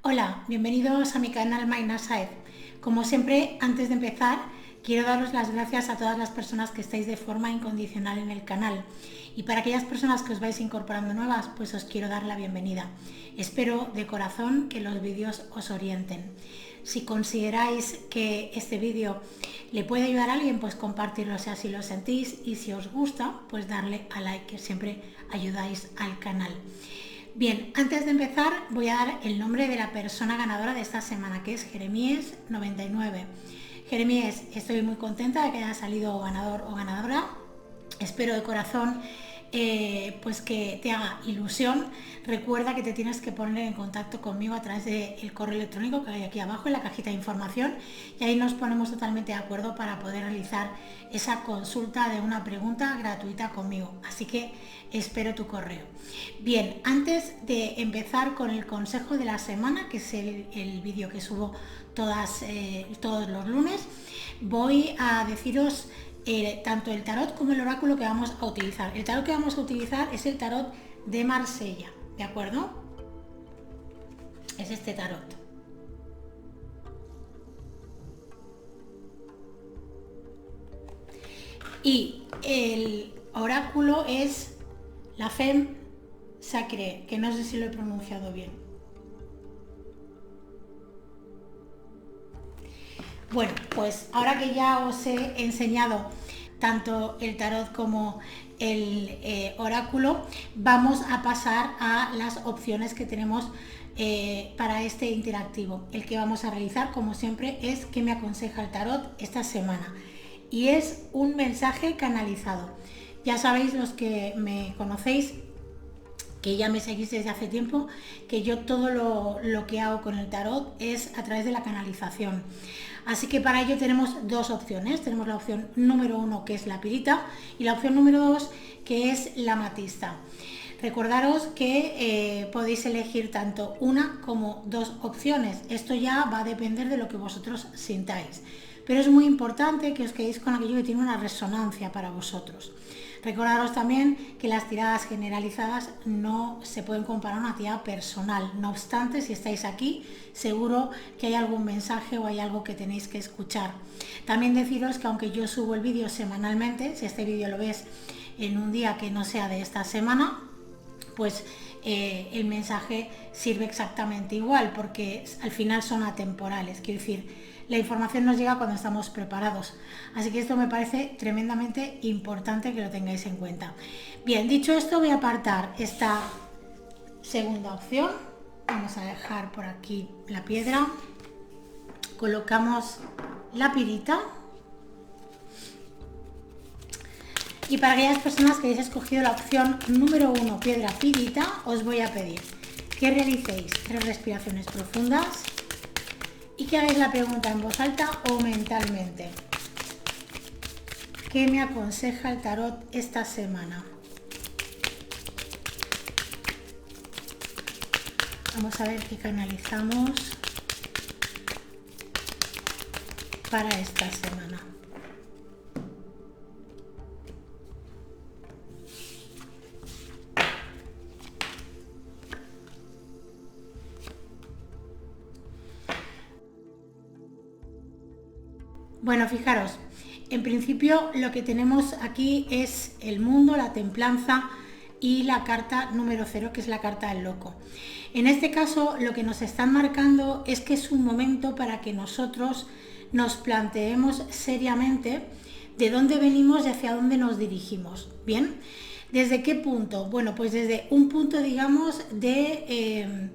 Hola, bienvenidos a mi canal MyNasaed. Como siempre, antes de empezar, quiero daros las gracias a todas las personas que estáis de forma incondicional en el canal. Y para aquellas personas que os vais incorporando nuevas, pues os quiero dar la bienvenida. Espero de corazón que los vídeos os orienten. Si consideráis que este vídeo le puede ayudar a alguien, pues compartirlo si así lo sentís. Y si os gusta, pues darle a like, que siempre ayudáis al canal. Bien, antes de empezar voy a dar el nombre de la persona ganadora de esta semana, que es Jeremías99. Jeremías, estoy muy contenta de que haya salido ganador o ganadora. Espero de corazón pues que te haga ilusión. Recuerda que te tienes que poner en contacto conmigo a través del correo electrónico que hay aquí abajo en la cajita de información, y ahí nos ponemos totalmente de acuerdo para poder realizar esa consulta de una pregunta gratuita conmigo. Así que espero tu correo. Bien, antes de empezar con el consejo de la semana, que es el vídeo que subo todos los lunes, voy a deciros tanto el tarot como el oráculo que vamos a utilizar. El tarot que vamos a utilizar es el tarot de Marsella, ¿de acuerdo? Es este tarot. Y el oráculo es la Femme Sacrée, que no sé si lo he pronunciado bien. Bueno, pues ahora que ya os he enseñado tanto el tarot como el oráculo, vamos a pasar a las opciones que tenemos para este interactivo. El que vamos a realizar, como siempre, es ¿qué me aconseja el tarot esta semana? Y es un mensaje canalizado. Ya sabéis, los que me conocéis, que ya me seguís desde hace tiempo, que yo todo lo que hago con el tarot es a través de la canalización. Así que para ello tenemos dos opciones. Tenemos la opción número 1, que es la pirita, y la opción número 2, que es la amatista. Recordaros que podéis elegir tanto una como dos opciones. Esto ya va a depender de lo que vosotros sintáis. Pero es muy importante que os quedéis con aquello que tiene una resonancia para vosotros. Recordaros también que las tiradas generalizadas no se pueden comparar a una tirada personal. No obstante, si estáis aquí, seguro que hay algún mensaje o hay algo que tenéis que escuchar. También deciros que aunque yo subo el vídeo semanalmente, si este vídeo lo ves en un día que no sea de esta semana, pues el mensaje sirve exactamente igual, porque al final son atemporales. Quiero decir, la información nos llega cuando estamos preparados. Así que esto me parece tremendamente importante que lo tengáis en cuenta. Bien, dicho esto, voy a apartar esta segunda opción. Vamos a dejar por aquí la piedra. Colocamos la pirita. Y para aquellas personas que hayáis escogido la opción número 1, piedra pirita, os voy a pedir que realicéis 3 respiraciones profundas y que hagáis la pregunta en voz alta o mentalmente. ¿Qué me aconseja el tarot esta semana? Vamos a ver qué canalizamos para esta semana. Bueno, fijaros, en principio lo que tenemos aquí es el mundo, la templanza y la carta número 0, que es la carta del loco. En este caso, lo que nos están marcando es que es un momento para que nosotros nos planteemos seriamente de dónde venimos y hacia dónde nos dirigimos. ¿Bien? ¿Desde qué punto? Bueno, pues desde un punto, digamos, de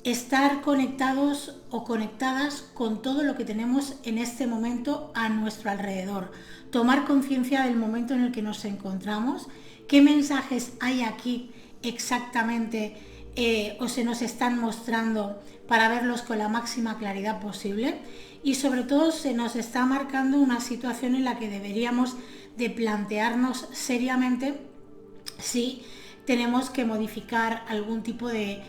estar conectados o conectadas con todo lo que tenemos en este momento a nuestro alrededor. Tomar conciencia del momento en el que nos encontramos, qué mensajes hay aquí exactamente o se nos están mostrando para verlos con la máxima claridad posible, y sobre todo se nos está marcando una situación en la que deberíamos de plantearnos seriamente si tenemos que modificar algún tipo de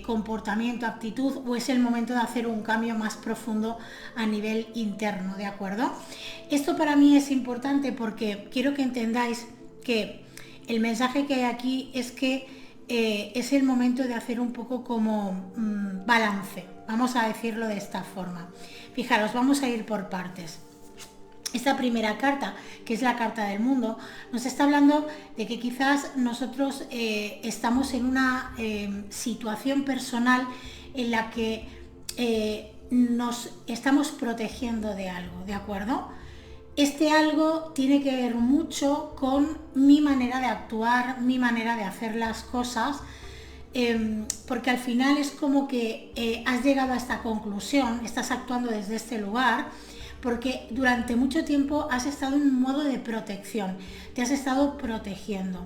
comportamiento, actitud, o es el momento de hacer un cambio más profundo a nivel interno, ¿de acuerdo? Esto para mí es importante porque quiero que entendáis que el mensaje que hay aquí es que es el momento de hacer un poco como balance, vamos a decirlo de esta forma. Fijaros, vamos a ir por partes. Esta primera carta, que es la carta del mundo, nos está hablando de que quizás nosotros estamos en una situación personal en la que nos estamos protegiendo de algo, ¿de acuerdo? Este algo tiene que ver mucho con mi manera de actuar, mi manera de hacer las cosas, porque al final es como que has llegado a esta conclusión, estás actuando desde este lugar, porque durante mucho tiempo has estado en un modo de protección, te has estado protegiendo.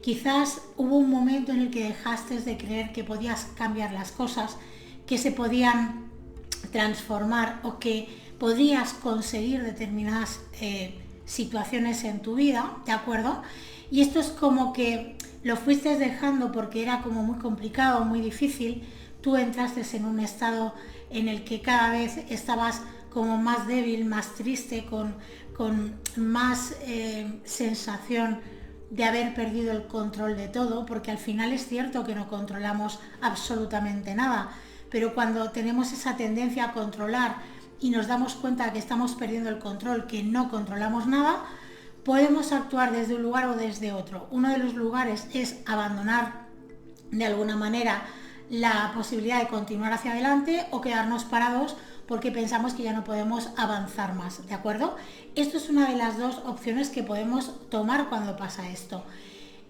Quizás hubo un momento en el que dejaste de creer que podías cambiar las cosas, que se podían transformar o que podías conseguir determinadas situaciones en tu vida, ¿de acuerdo? Y esto es como que lo fuiste dejando porque era como muy complicado, muy difícil. Tú entraste en un estado en el que cada vez estabas como más débil, más triste, con más sensación de haber perdido el control de todo, porque al final es cierto que no controlamos absolutamente nada, pero cuando tenemos esa tendencia a controlar y nos damos cuenta que estamos perdiendo el control, que no controlamos nada, podemos actuar desde un lugar o desde otro. Uno de los lugares es abandonar de alguna manera la posibilidad de continuar hacia adelante o quedarnos parados porque pensamos que ya no podemos avanzar más, ¿de acuerdo? Esto es una de las dos opciones que podemos tomar cuando pasa esto.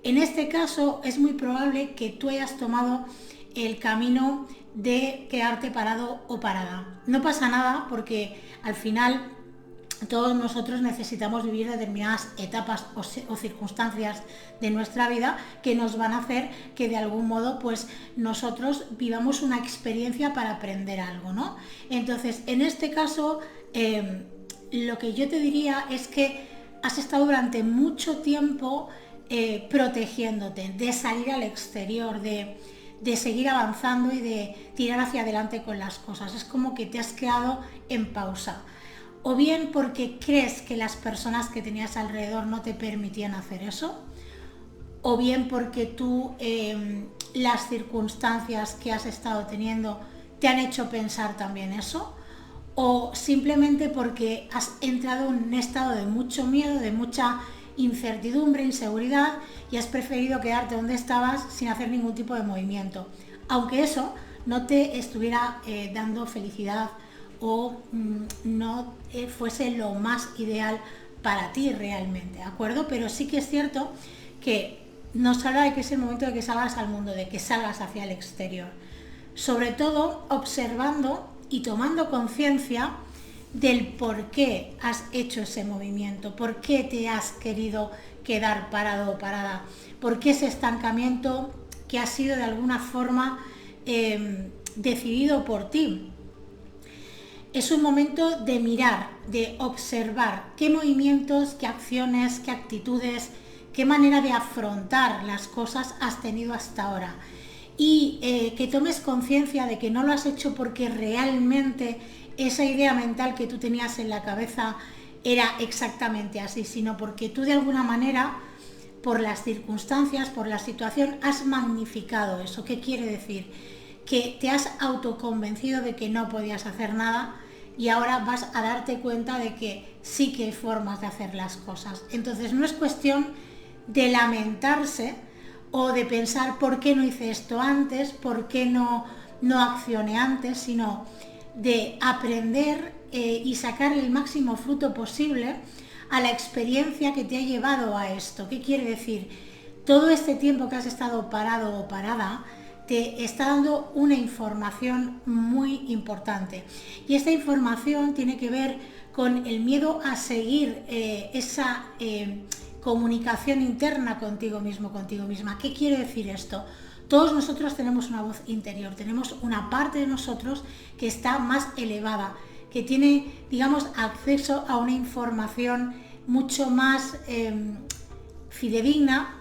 En este caso es muy probable que tú hayas tomado el camino de quedarte parado o parada. No pasa nada porque al final todos nosotros necesitamos vivir determinadas etapas o circunstancias de nuestra vida que nos van a hacer que de algún modo pues nosotros vivamos una experiencia para aprender algo, ¿no? Entonces, en este caso, lo que yo te diría es que has estado durante mucho tiempo protegiéndote de salir al exterior, de seguir avanzando y de tirar hacia adelante con las cosas. Es como que te has quedado en pausa. O bien porque crees que las personas que tenías alrededor no te permitían hacer eso, o bien porque tú las circunstancias que has estado teniendo te han hecho pensar también eso, o simplemente porque has entrado en un estado de mucho miedo, de mucha incertidumbre, inseguridad, y has preferido quedarte donde estabas sin hacer ningún tipo de movimiento, aunque eso no te estuviera dando felicidad o no fuese lo más ideal para ti realmente, ¿de acuerdo? Pero sí que es cierto que nos habla de que es el momento de que salgas al mundo, de que salgas hacia el exterior, sobre todo observando y tomando conciencia del por qué has hecho ese movimiento, por qué te has querido quedar parado o parada, por qué ese estancamiento que ha sido de alguna forma decidido por ti. Es un momento de mirar, de observar qué movimientos, qué acciones, qué actitudes, qué manera de afrontar las cosas has tenido hasta ahora. Y que tomes conciencia de que no lo has hecho porque realmente esa idea mental que tú tenías en la cabeza era exactamente así, sino porque tú de alguna manera, por las circunstancias, por la situación, has magnificado eso. ¿Qué quiere decir? Que te has autoconvencido de que no podías hacer nada y ahora vas a darte cuenta de que sí que hay formas de hacer las cosas. Entonces no es cuestión de lamentarse o de pensar por qué no hice esto antes, por qué no accioné antes, sino de aprender y sacarle el máximo fruto posible a la experiencia que te ha llevado a esto. ¿Qué quiere decir? Todo este tiempo que has estado parado o parada te está dando una información muy importante y esta información tiene que ver con el miedo a seguir esa comunicación interna contigo mismo, contigo misma. ¿Qué quiere decir esto? Todos nosotros tenemos una voz interior, tenemos una parte de nosotros que está más elevada, que tiene, digamos, acceso a una información mucho más fidedigna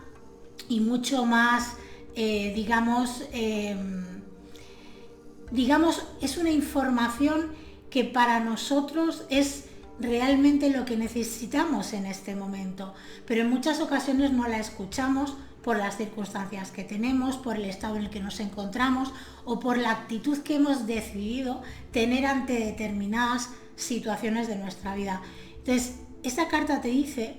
y mucho más, digamos, es una información que para nosotros es realmente lo que necesitamos en este momento, pero en muchas ocasiones no la escuchamos por las circunstancias que tenemos, por el estado en el que nos encontramos o por la actitud que hemos decidido tener ante determinadas situaciones de nuestra vida. Entonces, esta carta te dice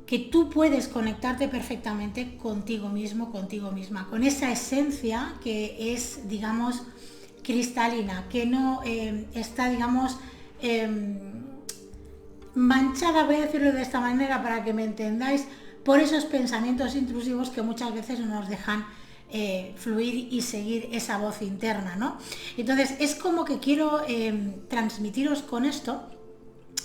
que tú puedes conectarte perfectamente contigo mismo, contigo misma, con esa esencia que es, digamos, cristalina, que no está, digamos, manchada, voy a decirlo de esta manera para que me entendáis, por esos pensamientos intrusivos que muchas veces no nos dejan fluir y seguir esa voz interna, ¿no? Entonces es como que quiero transmitiros con esto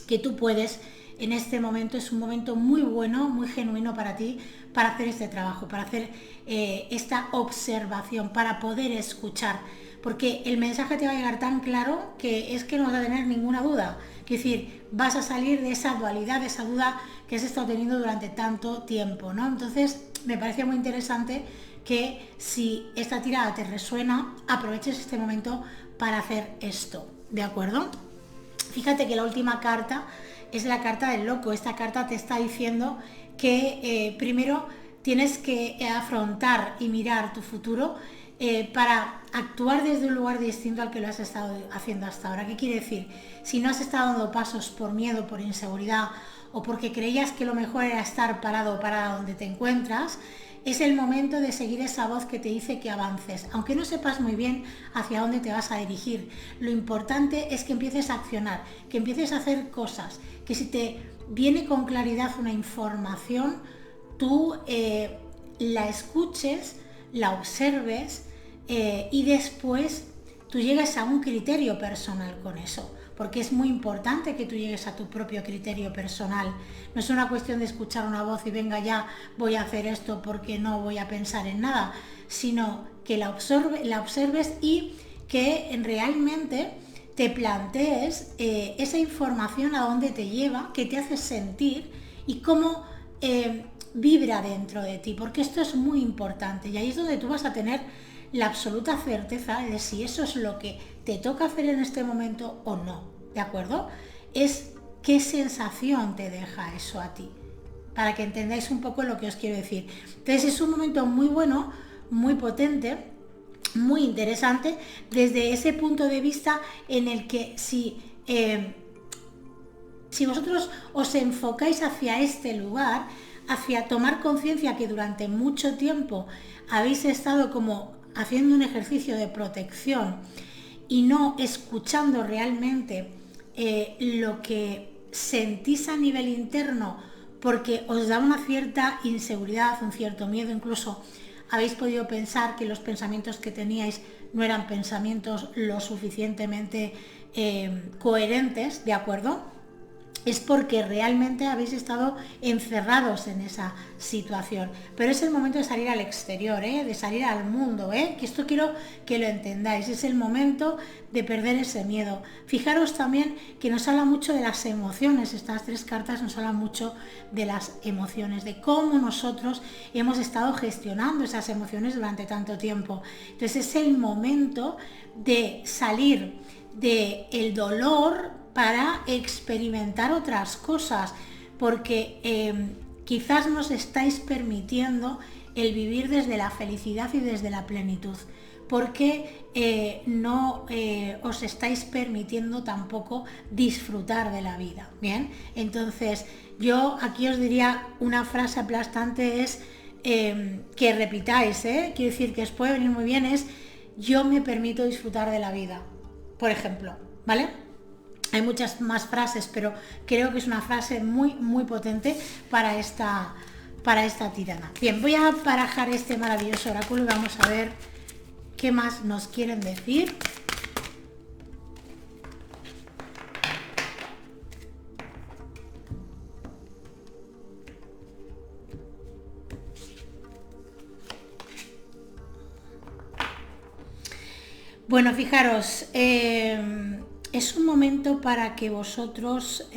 que tú puedes, en este momento es un momento muy bueno, muy genuino para ti, para hacer este trabajo, para hacer esta observación, para poder escuchar, porque el mensaje te va a llegar tan claro que es que no vas a tener ninguna duda. Es decir, vas a salir de esa dualidad, de esa duda que has estado teniendo durante tanto tiempo, ¿no? Entonces, me parece muy interesante que si esta tirada te resuena, aproveches este momento para hacer esto, ¿de acuerdo? Fíjate que la última carta es la carta del loco. Esta carta te está diciendo que primero tienes que afrontar y mirar tu futuro para actuar desde un lugar distinto al que lo has estado haciendo hasta ahora. ¿Qué quiere decir? Si no has estado dando pasos por miedo, por inseguridad o porque creías que lo mejor era estar parado o parada donde te encuentras, es el momento de seguir esa voz que te dice que avances, aunque no sepas muy bien hacia dónde te vas a dirigir. Lo importante es que empieces a accionar, que empieces a hacer cosas, que si te viene con claridad una información, tú la escuches, la observes y después tú llegues a un criterio personal con eso. Porque es muy importante que tú llegues a tu propio criterio personal. No es una cuestión de escuchar una voz y venga ya, voy a hacer esto porque no voy a pensar en nada, sino que la observes y que realmente te plantees esa información a dónde te lleva, qué te hace sentir y cómo vibra dentro de ti, porque esto es muy importante y ahí es donde tú vas a tener la absoluta certeza de si eso es lo que te toca hacer en este momento o no, ¿de acuerdo? Es qué sensación te deja eso a ti, para que entendáis un poco lo que os quiero decir. Entonces es un momento muy bueno, muy potente, muy interesante, desde ese punto de vista en el que si vosotros os enfocáis hacia este lugar, hacia tomar conciencia que durante mucho tiempo habéis estado como haciendo un ejercicio de protección y no escuchando realmente lo que sentís a nivel interno, porque os da una cierta inseguridad, un cierto miedo, incluso habéis podido pensar que los pensamientos que teníais no eran pensamientos lo suficientemente coherentes, ¿de acuerdo? Es porque realmente habéis estado encerrados en esa situación. Pero es el momento de salir al exterior, de salir al mundo, que esto quiero que lo entendáis. Es el momento de perder ese miedo. Fijaros también que nos habla mucho de las emociones. Estas tres cartas nos hablan mucho de las emociones, de cómo nosotros hemos estado gestionando esas emociones durante tanto tiempo. Entonces es el momento de salir del dolor para experimentar otras cosas, porque quizás nos estáis permitiendo el vivir desde la felicidad y desde la plenitud, porque no os estáis permitiendo tampoco disfrutar de la vida. Bien, entonces yo aquí os diría una frase aplastante, es que repitáis, quiero decir que os puede venir muy bien, es yo me permito disfrutar de la vida, por ejemplo, ¿vale? Hay muchas más frases, pero creo que es una frase muy, muy potente para esta tirada. Bien, voy a barajar este maravilloso oráculo y vamos a ver qué más nos quieren decir. Bueno, fijaros, es un momento para que vosotros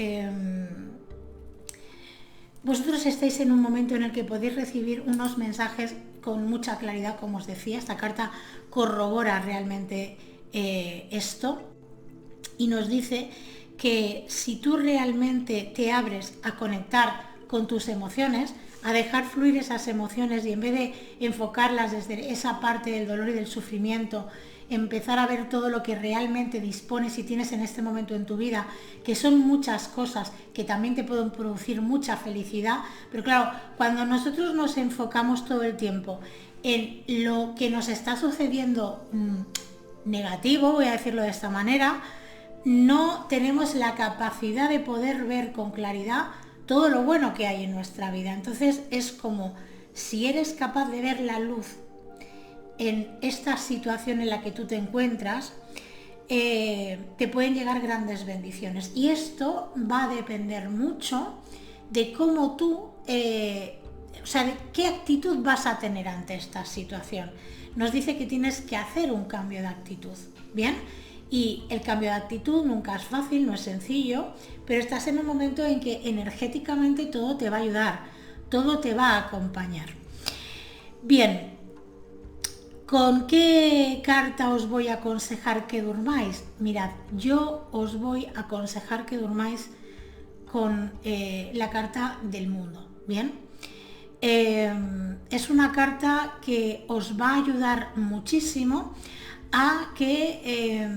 estéis en un momento en el que podéis recibir unos mensajes con mucha claridad, como os decía. Esta carta corrobora realmente esto y nos dice que si tú realmente te abres a conectar con tus emociones, a dejar fluir esas emociones y en vez de enfocarlas desde esa parte del dolor y del sufrimiento, empezar a ver todo lo que realmente dispones y tienes en este momento en tu vida, que son muchas cosas que también te pueden producir mucha felicidad, pero claro, cuando nosotros nos enfocamos todo el tiempo en lo que nos está sucediendo negativo, voy a decirlo de esta manera, no tenemos la capacidad de poder ver con claridad todo lo bueno que hay en nuestra vida. Entonces es como si eres capaz de ver la luz en esta situación en la que tú te encuentras, te pueden llegar grandes bendiciones. Y esto va a depender mucho de cómo tú, o sea, de qué actitud vas a tener ante esta situación. Nos dice que tienes que hacer un cambio de actitud, ¿bien? Y el cambio de actitud nunca es fácil, no es sencillo, pero estás en un momento en que energéticamente todo te va a ayudar, todo te va a acompañar. Bien, ¿con qué carta os voy a aconsejar que durmáis? Mirad, yo os voy a aconsejar que durmáis con la carta del mundo, ¿bien? Es una carta que os va a ayudar muchísimo a que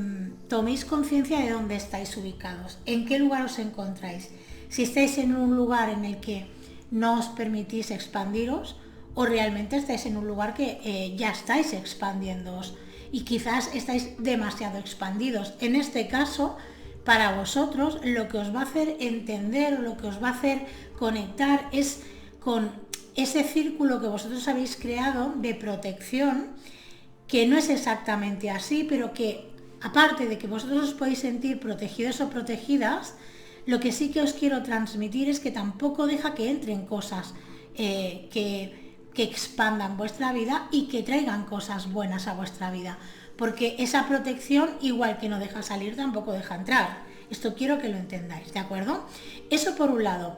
toméis conciencia de dónde estáis ubicados, en qué lugar os encontráis. Si estáis en un lugar en el que no os permitís expandiros, o realmente estáis en un lugar que ya estáis expandiéndoos y quizás estáis demasiado expandidos. En este caso, para vosotros, lo que os va a hacer entender, lo que os va a hacer conectar es con ese círculo que vosotros habéis creado de protección, que no es exactamente así, pero que aparte de que vosotros os podéis sentir protegidos o protegidas, lo que sí que os quiero transmitir es que tampoco deja que entren cosas que expandan vuestra vida y que traigan cosas buenas a vuestra vida, porque esa protección, igual que no deja salir, tampoco deja entrar. Esto quiero que lo entendáis, ¿de acuerdo? Eso por un lado.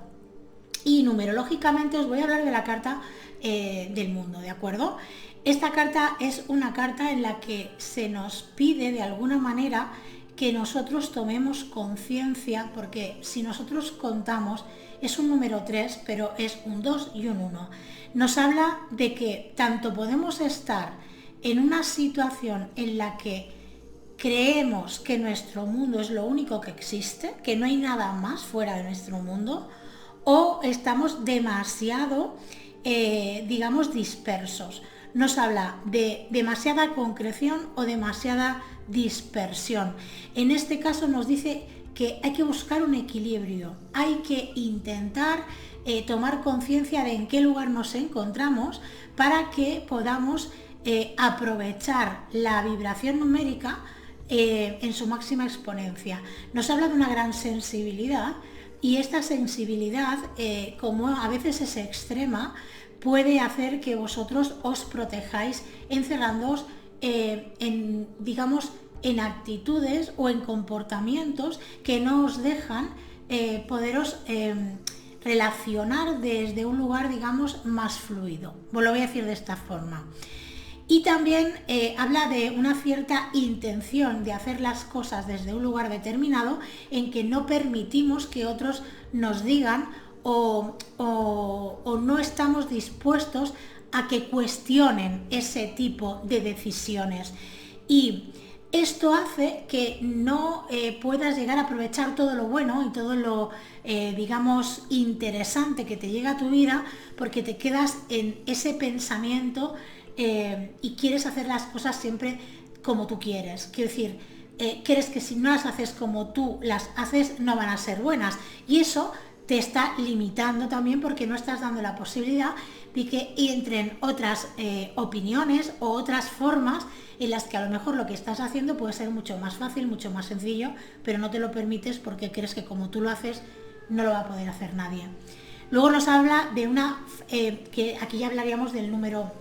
Y numerológicamente os voy a hablar de la carta del mundo, ¿de acuerdo? Esta carta es una carta en la que se nos pide de alguna manera que nosotros tomemos conciencia, porque si nosotros contamos, es un número 3, pero es un 2 y un 1. Nos habla de que tanto podemos estar en una situación en la que creemos que nuestro mundo es lo único que existe, que no hay nada más fuera de nuestro mundo, o estamos demasiado, digamos, dispersos. Nos habla de demasiada concreción o demasiada dispersión. En este caso nos dice que hay que buscar un equilibrio, hay que intentar tomar conciencia de en qué lugar nos encontramos para que podamos aprovechar la vibración numérica en su máxima exponencia. Nos habla de una gran sensibilidad y esta sensibilidad, como a veces es extrema, puede hacer que vosotros os protejáis encerrándoos digamos, en actitudes o en comportamientos que no os dejan poderos relacionar desde un lugar, digamos, más fluido. Pues lo voy a decir de esta forma. Y también habla de una cierta intención de hacer las cosas desde un lugar determinado en que no permitimos que otros nos digan o no estamos dispuestos a que cuestionen ese tipo de decisiones. Y esto hace que no puedas llegar a aprovechar todo lo bueno y todo lo, digamos, interesante que te llega a tu vida, porque te quedas en ese pensamiento y quieres hacer las cosas siempre como tú quieres. Quiero decir, crees que si no las haces como tú las haces, no van a ser buenas. Y eso te está limitando también, porque no estás dando la posibilidad de que entren otras opiniones o otras formas en las que a lo mejor lo que estás haciendo puede ser mucho más fácil, mucho más sencillo, pero no te lo permites porque crees que como tú lo haces no lo va a poder hacer nadie. Luego nos habla de una, que aquí ya hablaríamos del número,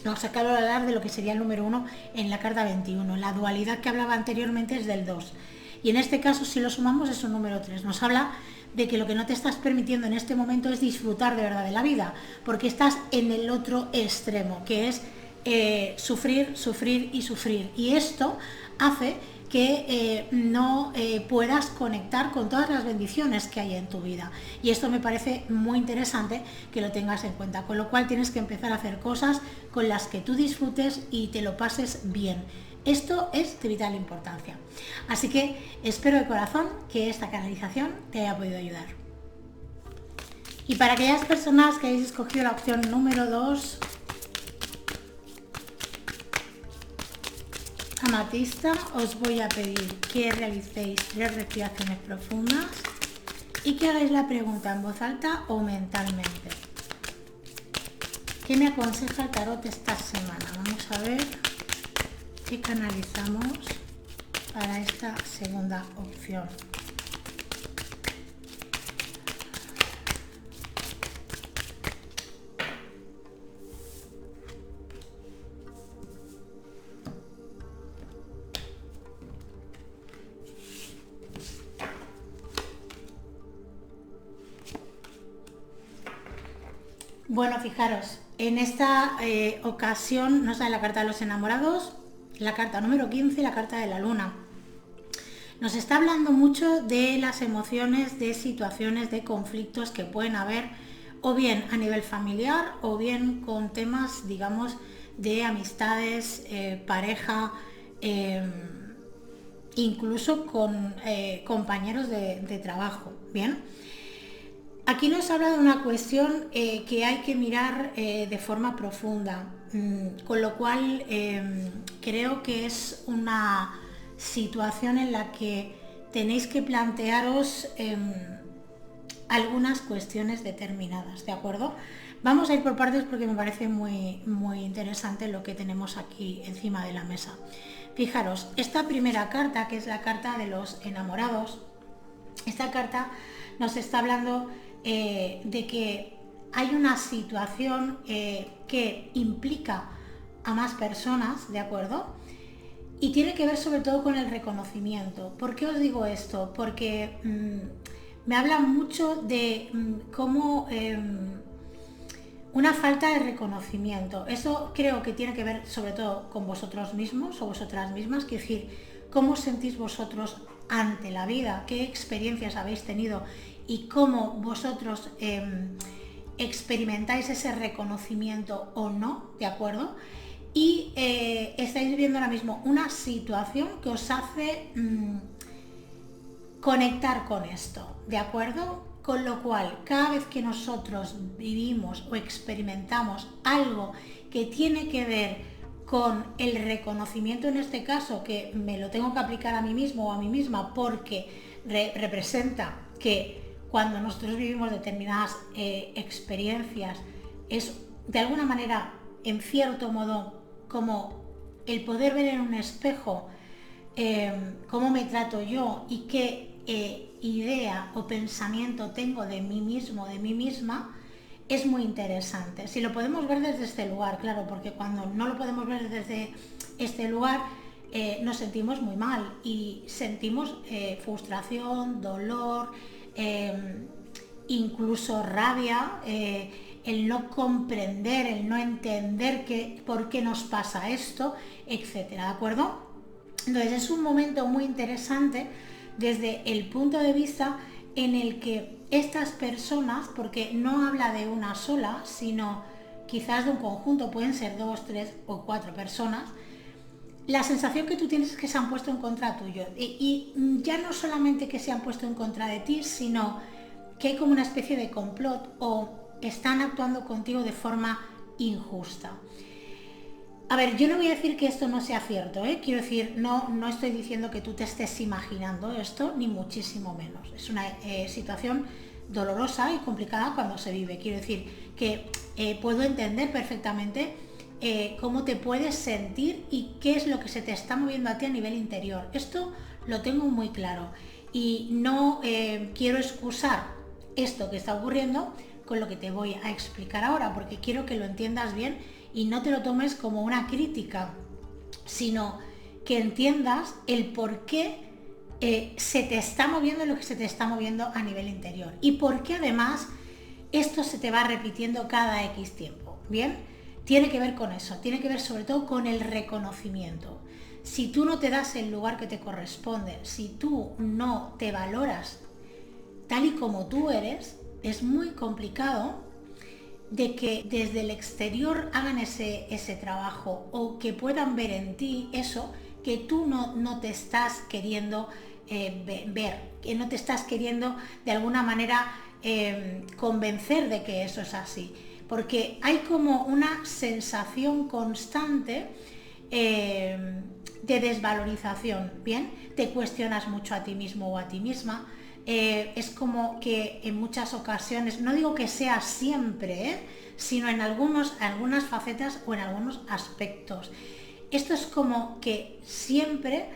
vamos a hablar de lo que sería el número 1 en la carta 21. La dualidad que hablaba anteriormente es del 2. Y en este caso, si lo sumamos, es un número 3. Nos habla de que lo que no te estás permitiendo en este momento es disfrutar de verdad de la vida, porque estás en el otro extremo, que es sufrir, sufrir y sufrir. Y esto hace que no puedas conectar con todas las bendiciones que hay en tu vida. Y esto me parece muy interesante que lo tengas en cuenta, con lo cual tienes que empezar a hacer cosas con las que tú disfrutes y te lo pases bien. Esto es de vital importancia. Así que espero de corazón que esta canalización te haya podido ayudar. Y para aquellas personas que habéis escogido la opción número 2, amatista, os voy a pedir que realicéis 3 respiraciones profundas y que hagáis la pregunta en voz alta o mentalmente. ¿Qué me aconseja el tarot esta semana? Vamos a ver qué canalizamos para esta segunda opción. Bueno, fijaros, en esta ocasión nos sale la carta de los enamorados, la carta número 15 y la carta de la luna. Nos está hablando mucho de las emociones, de situaciones, de conflictos que pueden haber, o bien a nivel familiar, o bien con temas, digamos, de amistades, pareja, incluso con compañeros de trabajo, ¿bien? Aquí nos habla de una cuestión que hay que mirar de forma profunda, con lo cual creo que es una situación en la que tenéis que plantearos algunas cuestiones determinadas, ¿de acuerdo? Vamos a ir por partes porque me parece muy, muy interesante lo que tenemos aquí encima de la mesa. Fijaros, esta primera carta, que es la carta de los enamorados, esta carta nos está hablando de que hay una situación que implica a más personas, ¿de acuerdo? Y tiene que ver sobre todo con el reconocimiento. ¿Por qué os digo esto? Porque me habla mucho de cómo una falta de reconocimiento. Eso creo que tiene que ver sobre todo con vosotros mismos o vosotras mismas, que es decir, cómo os sentís vosotros ante la vida, qué experiencias habéis tenido y cómo vosotros experimentáis ese reconocimiento o no, ¿de acuerdo? Y estáis viviendo ahora mismo una situación que os hace conectar con esto, ¿de acuerdo? Con lo cual, cada vez que nosotros vivimos o experimentamos algo que tiene que ver con el reconocimiento, en este caso, que me lo tengo que aplicar a mí mismo o a mí misma porque representa que cuando nosotros vivimos determinadas experiencias es de alguna manera, en cierto modo, como el poder ver en un espejo cómo me trato yo y qué idea o pensamiento tengo de mí mismo, de mí misma, es muy interesante. Si lo podemos ver desde este lugar, claro, porque cuando no lo podemos ver desde este lugar, nos sentimos muy mal y sentimos frustración, dolor, incluso rabia, el no comprender, el no entender por qué nos pasa esto, etcétera, ¿de acuerdo? Entonces es un momento muy interesante desde el punto de vista en el que estas personas, porque no habla de una sola, sino quizás de un conjunto, pueden ser 2, 3 o 4 personas, la sensación que tú tienes es que se han puesto en contra tuyo. Y ya no solamente que se han puesto en contra de ti, sino que hay como una especie de complot o están actuando contigo de forma injusta. A ver, yo no voy a decir que esto no sea cierto, quiero decir, no estoy diciendo que tú te estés imaginando esto, ni muchísimo menos. Es una situación dolorosa y complicada cuando se vive. Quiero decir que puedo entender perfectamente cómo te puedes sentir y qué es lo que se te está moviendo a ti a nivel interior. Esto lo tengo muy claro y no quiero excusar esto que está ocurriendo con lo que te voy a explicar ahora, porque quiero que lo entiendas bien y no te lo tomes como una crítica, sino que entiendas el por qué se te está moviendo lo que se te está moviendo a nivel interior y por qué además esto se te va repitiendo cada X tiempo. Bien, tiene que ver con eso, tiene que ver sobre todo con el reconocimiento. si tú no te das el lugar que te corresponde, si tú no te valoras tal y como tú eres, es muy complicado de que desde el exterior hagan ese trabajo o que puedan ver en ti eso que tú no te estás queriendo ver, que no te estás queriendo de alguna manera convencer de que eso es así. Porque hay como una sensación constante de desvalorización, ¿bien? Te cuestionas mucho a ti mismo o a ti misma. Es como que en muchas ocasiones, no digo que sea siempre, sino en algunas facetas o en algunos aspectos. Esto es como que siempre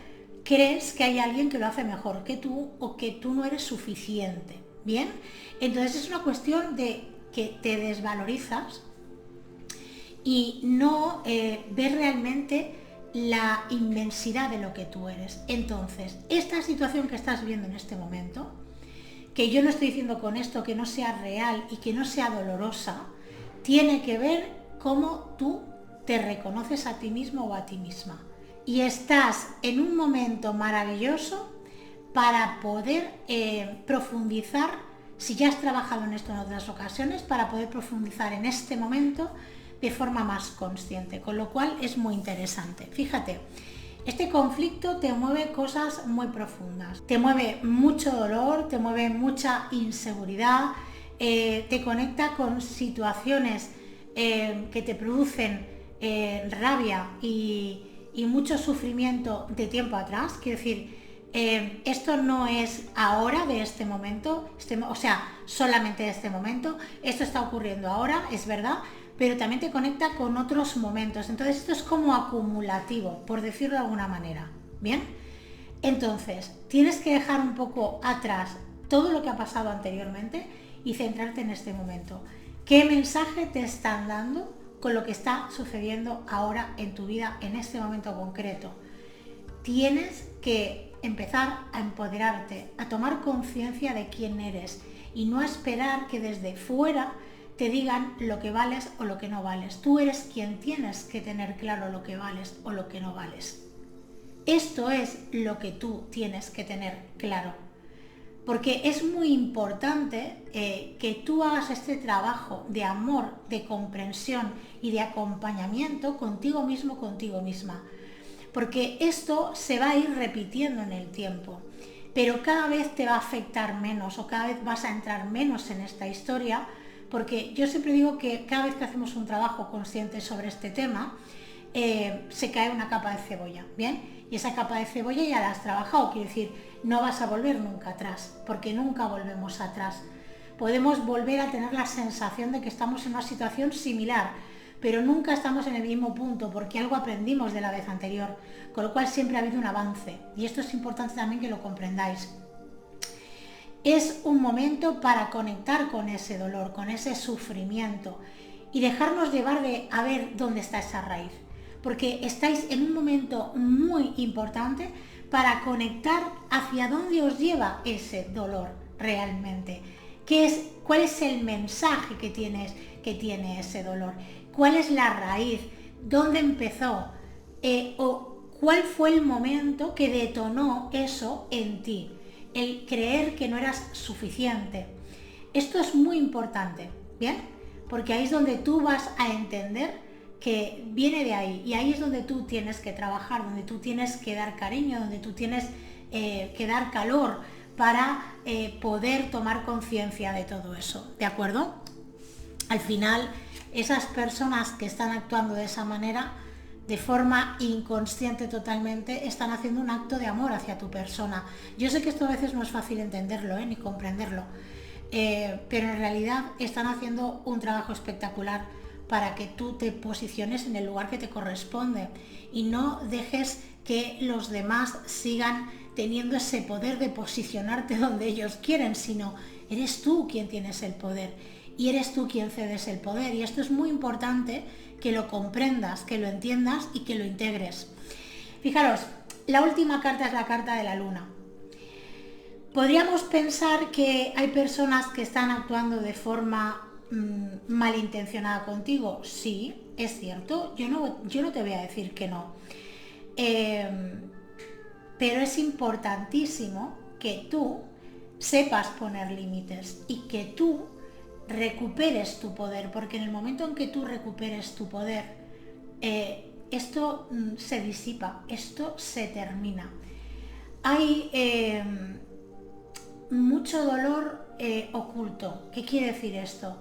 crees que hay alguien que lo hace mejor que tú o que tú no eres suficiente, ¿bien? Entonces es una cuestión de que te desvalorizas y no ves realmente la inmensidad de lo que tú eres. Entonces, esta situación que estás viendo en este momento, que yo no estoy diciendo con esto que no sea real y que no sea dolorosa, tiene que ver cómo tú te reconoces a ti mismo o a ti misma. Y estás en un momento maravilloso para poder profundizar, si ya has trabajado en esto en otras ocasiones, para poder profundizar en este momento de forma más consciente, con lo cual es muy interesante. Fíjate, este conflicto te mueve cosas muy profundas, te mueve mucho dolor, te mueve mucha inseguridad, te conecta con situaciones que te producen rabia y mucho sufrimiento de tiempo atrás. Quiero decir, esto no es ahora de este momento, o sea, solamente de este momento, esto está ocurriendo ahora, es verdad, pero también te conecta con otros momentos. Entonces esto es como acumulativo, por decirlo de alguna manera. ¿Bien? Entonces, tienes que dejar un poco atrás todo lo que ha pasado anteriormente y centrarte en este momento. ¿Qué mensaje te están dando con lo que está sucediendo ahora en tu vida, en este momento concreto? Tienes que empezar a empoderarte, a tomar conciencia de quién eres y no a esperar que desde fuera te digan lo que vales o lo que no vales. Tú eres quien tienes que tener claro lo que vales o lo que no vales. Esto es lo que tú tienes que tener claro. Porque es muy importante que tú hagas este trabajo de amor, de comprensión y de acompañamiento contigo mismo, contigo misma. Porque esto se va a ir repitiendo en el tiempo. Pero cada vez te va a afectar menos o cada vez vas a entrar menos en esta historia. Porque yo siempre digo que cada vez que hacemos un trabajo consciente sobre este tema, se cae una capa de cebolla, ¿bien? Y esa capa de cebolla ya la has trabajado, quiere decir, no vas a volver nunca atrás, porque nunca volvemos atrás. Podemos volver a tener la sensación de que estamos en una situación similar, pero nunca estamos en el mismo punto, porque algo aprendimos de la vez anterior, con lo cual siempre ha habido un avance, y esto es importante también que lo comprendáis. Es un momento para conectar con ese dolor, con ese sufrimiento y dejarnos llevar de a ver dónde está esa raíz. Porque estáis en un momento muy importante para conectar hacia dónde os lleva ese dolor realmente. ¿Cuál es el mensaje que tiene ese dolor? ¿Cuál es la raíz? ¿Dónde empezó? ¿O cuál fue el momento que detonó eso en ti? El creer que no eras suficiente. Esto es muy importante, ¿bien? Porque ahí es donde tú vas a entender que viene de ahí, y ahí es donde tú tienes que trabajar, donde tú tienes que dar cariño, donde tú tienes que dar calor para poder tomar conciencia de todo eso, ¿de acuerdo? Al final, esas personas que están actuando de esa manera, de forma inconsciente totalmente, están haciendo un acto de amor hacia tu persona. Yo sé que esto a veces no es fácil entenderlo, ni comprenderlo, pero en realidad están haciendo un trabajo espectacular para que tú te posiciones en el lugar que te corresponde y no dejes que los demás sigan teniendo ese poder de posicionarte donde ellos quieren, sino eres tú quien tienes el poder y eres tú quien cedes el poder. Y esto es muy importante que lo comprendas, que lo entiendas y que lo integres. Fijaros, la última carta es la carta de la luna. Podríamos pensar que hay personas que están actuando de forma malintencionada contigo. Sí, es cierto, yo no te voy a decir que no. Pero es importantísimo que tú sepas poner límites y que tú recuperes tu poder, porque en el momento en que tú recuperes tu poder, esto se disipa, esto se termina. Hay mucho dolor oculto. ¿Qué quiere decir esto?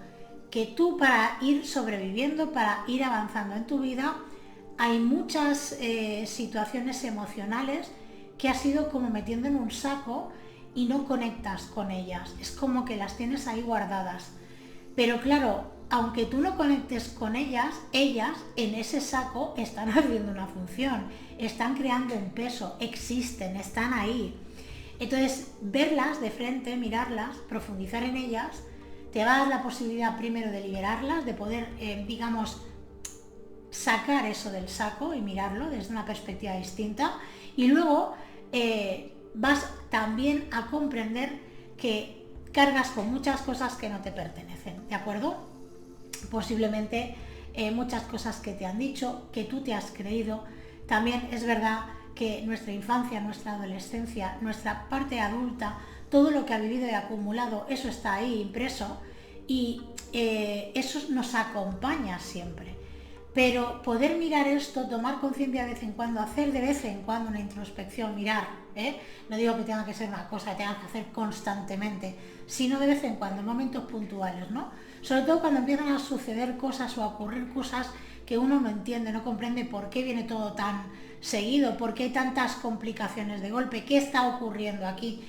Que tú, para ir sobreviviendo, para ir avanzando en tu vida, hay muchas situaciones emocionales que has ido como metiendo en un saco y no conectas con ellas. Es como que las tienes ahí guardadas. Pero claro, aunque tú no conectes con ellas en ese saco están haciendo una función, están creando un peso, existen, están ahí. Entonces, verlas de frente, mirarlas, profundizar en ellas, te va a dar la posibilidad primero de liberarlas, de poder, digamos, sacar eso del saco y mirarlo desde una perspectiva distinta. Y luego vas también a comprender que cargas con muchas cosas que no te pertenecen, ¿de acuerdo? Posiblemente muchas cosas que te han dicho, que tú te has creído. También es verdad que nuestra infancia, nuestra adolescencia, nuestra parte adulta, todo lo que ha vivido y acumulado, eso está ahí impreso y eso nos acompaña siempre. Pero poder mirar esto, tomar conciencia de vez en cuando, hacer de vez en cuando una introspección, mirar, no digo que tenga que ser una cosa que tengas que hacer constantemente, sino de vez en cuando, en momentos puntuales, ¿no? Sobre todo cuando empiezan a suceder cosas o a ocurrir cosas que uno no entiende, no comprende por qué viene todo tan seguido, por qué hay tantas complicaciones de golpe, qué está ocurriendo aquí.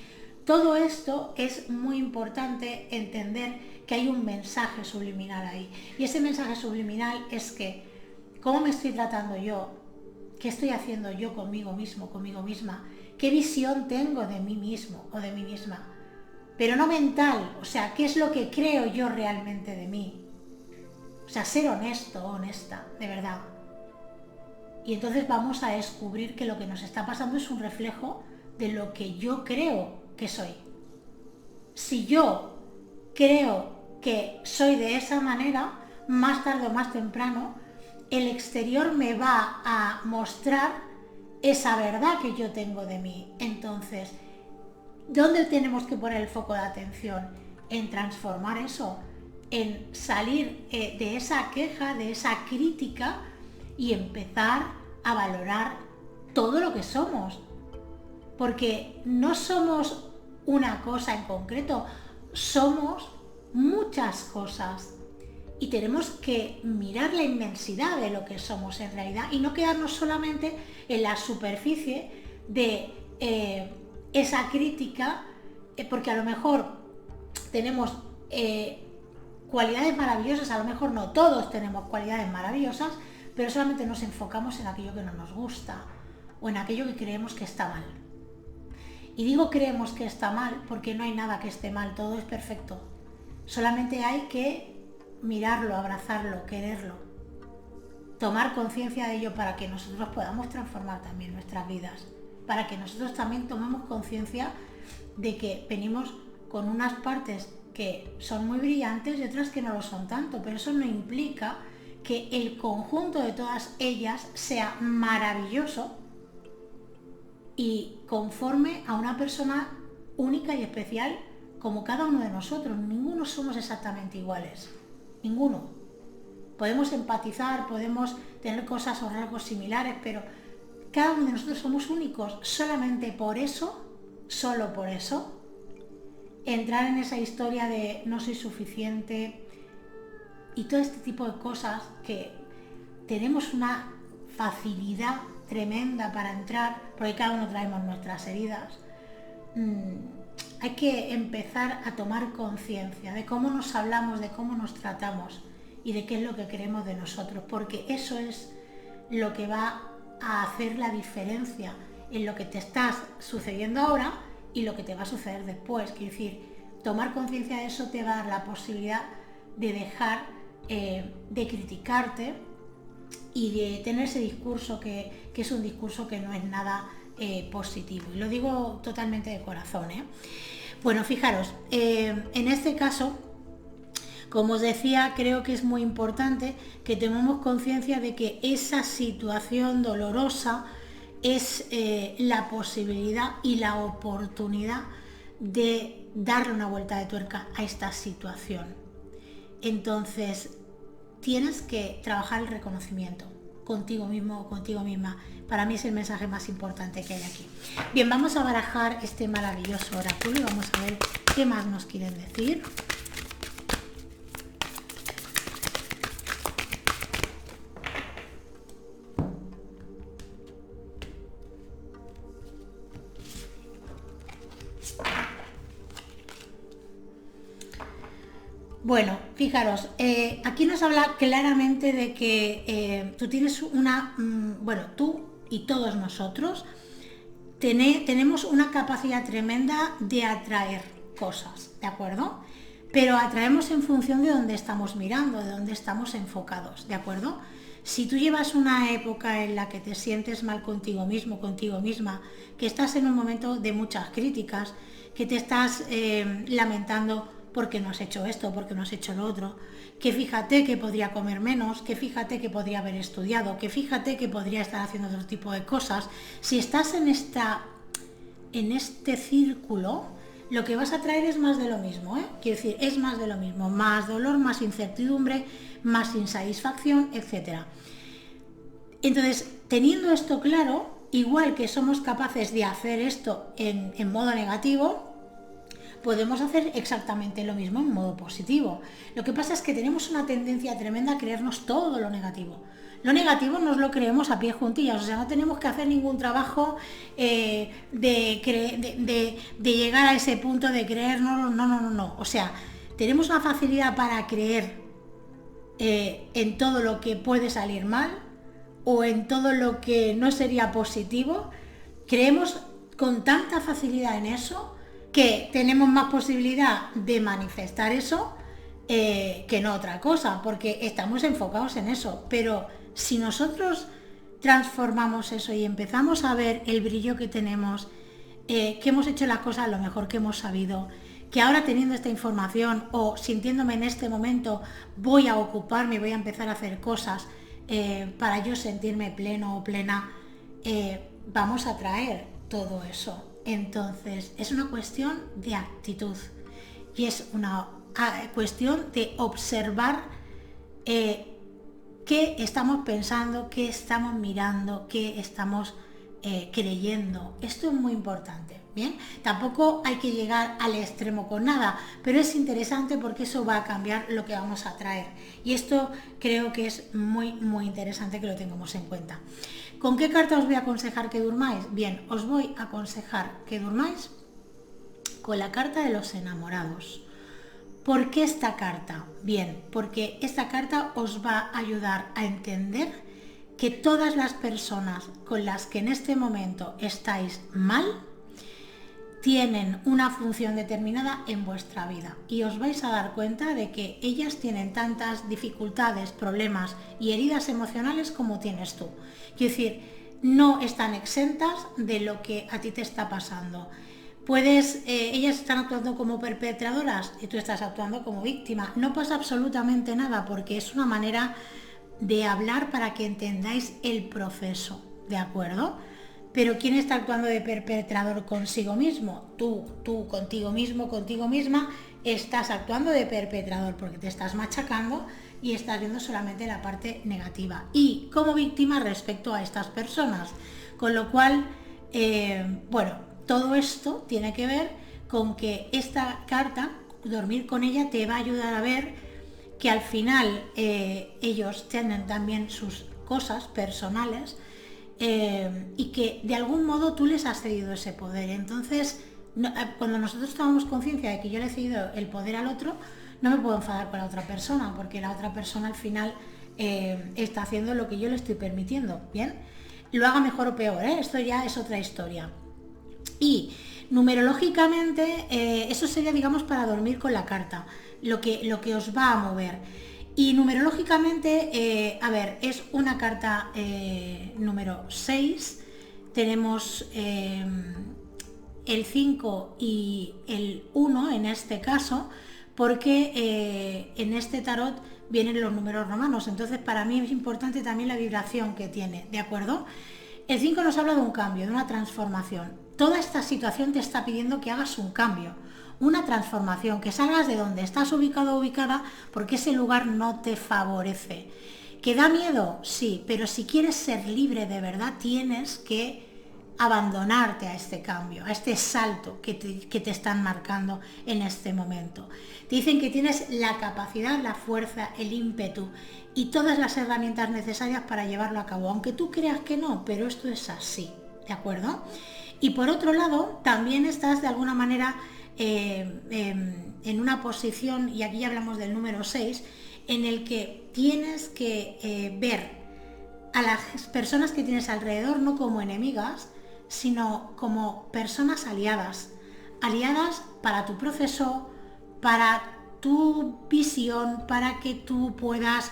Todo esto es muy importante entender que hay un mensaje subliminal ahí. Y ese mensaje subliminal es que, ¿cómo me estoy tratando yo? ¿Qué estoy haciendo yo conmigo mismo, conmigo misma? ¿Qué visión tengo de mí mismo o de mí misma? Pero no mental, o sea, ¿qué es lo que creo yo realmente de mí? O sea, ser honesto, honesta, de verdad. Y entonces vamos a descubrir que lo que nos está pasando es un reflejo de lo que yo creo que soy. Si yo creo que soy de esa manera, más tarde o más temprano, el exterior me va a mostrar esa verdad que yo tengo de mí. Entonces, ¿dónde tenemos que poner el foco de atención? En transformar eso, en salir de esa queja, de esa crítica y empezar a valorar todo lo que somos. Porque no somos una cosa en concreto, somos muchas cosas. Y tenemos que mirar la inmensidad de lo que somos en realidad y no quedarnos solamente en la superficie de esa crítica, porque a lo mejor tenemos cualidades maravillosas, a lo mejor no todos tenemos cualidades maravillosas, pero solamente nos enfocamos en aquello que no nos gusta o en aquello que creemos que está mal. Y digo creemos que está mal porque no hay nada que esté mal, todo es perfecto. Solamente hay que mirarlo, abrazarlo, quererlo, tomar conciencia de ello para que nosotros podamos transformar también nuestras vidas, para que nosotros también tomemos conciencia de que venimos con unas partes que son muy brillantes y otras que no lo son tanto, pero eso no implica que el conjunto de todas ellas sea maravilloso y conforme a una persona única y especial como cada uno de nosotros. Ninguno somos exactamente iguales, ninguno. Podemos empatizar, podemos tener cosas o rasgos similares, pero cada uno de nosotros somos únicos. Solamente por eso, solo por eso, entrar en esa historia de no soy suficiente y todo este tipo de cosas que tenemos una facilidad tremenda para entrar, porque cada uno traemos nuestras heridas. Hay que empezar a tomar conciencia de cómo nos hablamos, de cómo nos tratamos y de qué es lo que queremos de nosotros, porque eso es lo que va a hacer la diferencia en lo que te está sucediendo ahora y lo que te va a suceder después. Quiero decir, tomar conciencia de eso te va a dar la posibilidad de dejar de criticarte y de tener ese discurso que es un discurso que no es nada positivo. Y lo digo totalmente de corazón. Bueno, fijaros, en este caso, como os decía, creo que es muy importante que tomemos conciencia de que esa situación dolorosa es la posibilidad y la oportunidad de darle una vuelta de tuerca a esta situación. Entonces, tienes que trabajar el reconocimiento contigo mismo o contigo misma. Para mí es el mensaje más importante que hay aquí. Bien, vamos a barajar este maravilloso oráculo y vamos a ver qué más nos quieren decir. Bueno, fijaros, aquí nos habla claramente de que tú tienes tú y todos nosotros tenemos una capacidad tremenda de atraer cosas, ¿de acuerdo? Pero atraemos en función de dónde estamos mirando, de dónde estamos enfocados, ¿de acuerdo? Si tú llevas una época en la que te sientes mal contigo mismo, contigo misma, que estás en un momento de muchas críticas, que te estás lamentando porque no has hecho esto, porque no has hecho lo otro, que fíjate que podría comer menos, que fíjate que podría haber estudiado, que fíjate que podría estar haciendo otro tipo de cosas. Si estás en este círculo, lo que vas a traer es más de lo mismo, ¿eh? Quiero decir, es más de lo mismo, más dolor, más incertidumbre, más insatisfacción, etc. Entonces, teniendo esto claro, igual que somos capaces de hacer esto en modo negativo, podemos hacer exactamente lo mismo en modo positivo. Lo que pasa es que tenemos una tendencia tremenda a creernos todo lo negativo. Lo negativo nos lo creemos a pie juntillas, o sea, no tenemos que hacer ningún trabajo de llegar a ese punto de creernos, no. O sea, tenemos una facilidad para creer en todo lo que puede salir mal o en todo lo que no sería positivo. Creemos con tanta facilidad en eso que tenemos más posibilidad de manifestar eso que no otra cosa, porque estamos enfocados en eso. Pero si nosotros transformamos eso y empezamos a ver el brillo que tenemos, que hemos hecho las cosas lo mejor que hemos sabido, que ahora teniendo esta información o sintiéndome en este momento voy a ocuparme, voy a empezar a hacer cosas para yo sentirme pleno o plena, vamos a traer todo eso. Entonces es una cuestión de actitud y es una cuestión de observar qué estamos pensando, qué estamos mirando, qué estamos creyendo. Esto es muy importante, ¿bien? Tampoco hay que llegar al extremo con nada, pero es interesante porque eso va a cambiar lo que vamos a traer. Y esto creo que es muy, muy interesante que lo tengamos en cuenta. ¿Con qué carta os voy a aconsejar que durmáis? Bien, os voy a aconsejar que durmáis con la carta de los enamorados. ¿Por qué esta carta? Bien, porque esta carta os va a ayudar a entender que todas las personas con las que en este momento estáis mal tienen una función determinada en vuestra vida y os vais a dar cuenta de que ellas tienen tantas dificultades, problemas y heridas emocionales como tienes tú. Quiero decir, no están exentas de lo que a ti te está pasando. Ellas están actuando como perpetradoras y tú estás actuando como víctima. No pasa absolutamente nada porque es una manera de hablar para que entendáis el proceso, ¿de acuerdo? Pero ¿quién está actuando de perpetrador consigo mismo? Tú contigo mismo, contigo misma, estás actuando de perpetrador porque te estás machacando y estás viendo solamente la parte negativa. Y como víctima respecto a estas personas. Con lo cual, todo esto tiene que ver con que esta carta, dormir con ella, te va a ayudar a ver que al final ellos tienen también sus cosas personales, y que de algún modo tú les has cedido ese poder. Entonces, cuando nosotros tomamos conciencia de que yo le he cedido el poder al otro, no me puedo enfadar con la otra persona, porque la otra persona al final está haciendo lo que yo le estoy permitiendo, ¿bien? Lo haga mejor o peor, esto ya es otra historia. Y numerológicamente, eso sería, digamos, para dormir con la carta, lo que os va a mover. Y numerológicamente, es una carta número 6, tenemos el 5 y el 1 en este caso, porque en este tarot vienen los números romanos, entonces para mí es importante también la vibración que tiene, ¿de acuerdo? El 5 nos habla de un cambio, de una transformación. Toda esta situación te está pidiendo que hagas un cambio, una transformación, que salgas de donde estás ubicado o ubicada, porque ese lugar no te favorece. ¿Que da miedo? Sí, pero si quieres ser libre de verdad, tienes que abandonarte a este cambio, a este salto que te están marcando en este momento. Te dicen que tienes la capacidad, la fuerza, el ímpetu y todas las herramientas necesarias para llevarlo a cabo, aunque tú creas que no, pero esto es así, ¿de acuerdo? Y por otro lado, también estás de alguna manera en una posición, y aquí ya hablamos del número 6, en el que tienes que ver a las personas que tienes alrededor no como enemigas, sino como personas aliadas, aliadas para tu proceso, para tu visión, para que tú puedas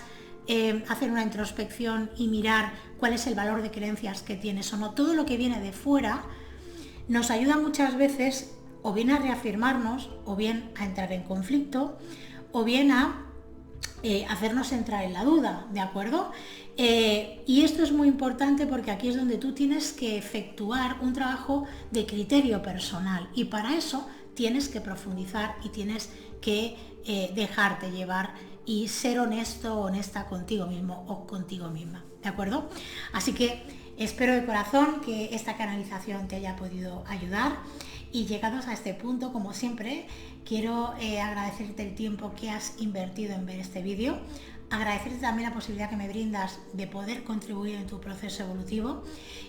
hacer una introspección y mirar cuál es el valor de creencias que tienes o no. Todo lo que viene de fuera nos ayuda muchas veces o bien a reafirmarnos, o bien a entrar en conflicto, o bien a hacernos entrar en la duda, ¿de acuerdo? Y esto es muy importante porque aquí es donde tú tienes que efectuar un trabajo de criterio personal, y para eso tienes que profundizar y tienes que dejarte llevar y ser honesto o honesta contigo mismo o contigo misma, ¿de acuerdo? Así que espero de corazón que esta canalización te haya podido ayudar. Y llegados a este punto, como siempre, quiero agradecerte el tiempo que has invertido en ver este vídeo, agradecerte también la posibilidad que me brindas de poder contribuir en tu proceso evolutivo,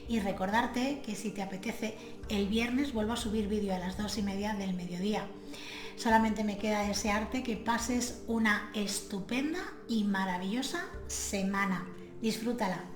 y recordarte que si te apetece, el viernes vuelvo a subir vídeo a las 2:30 del mediodía. Solamente me queda desearte que pases una estupenda y maravillosa semana. Disfrútala.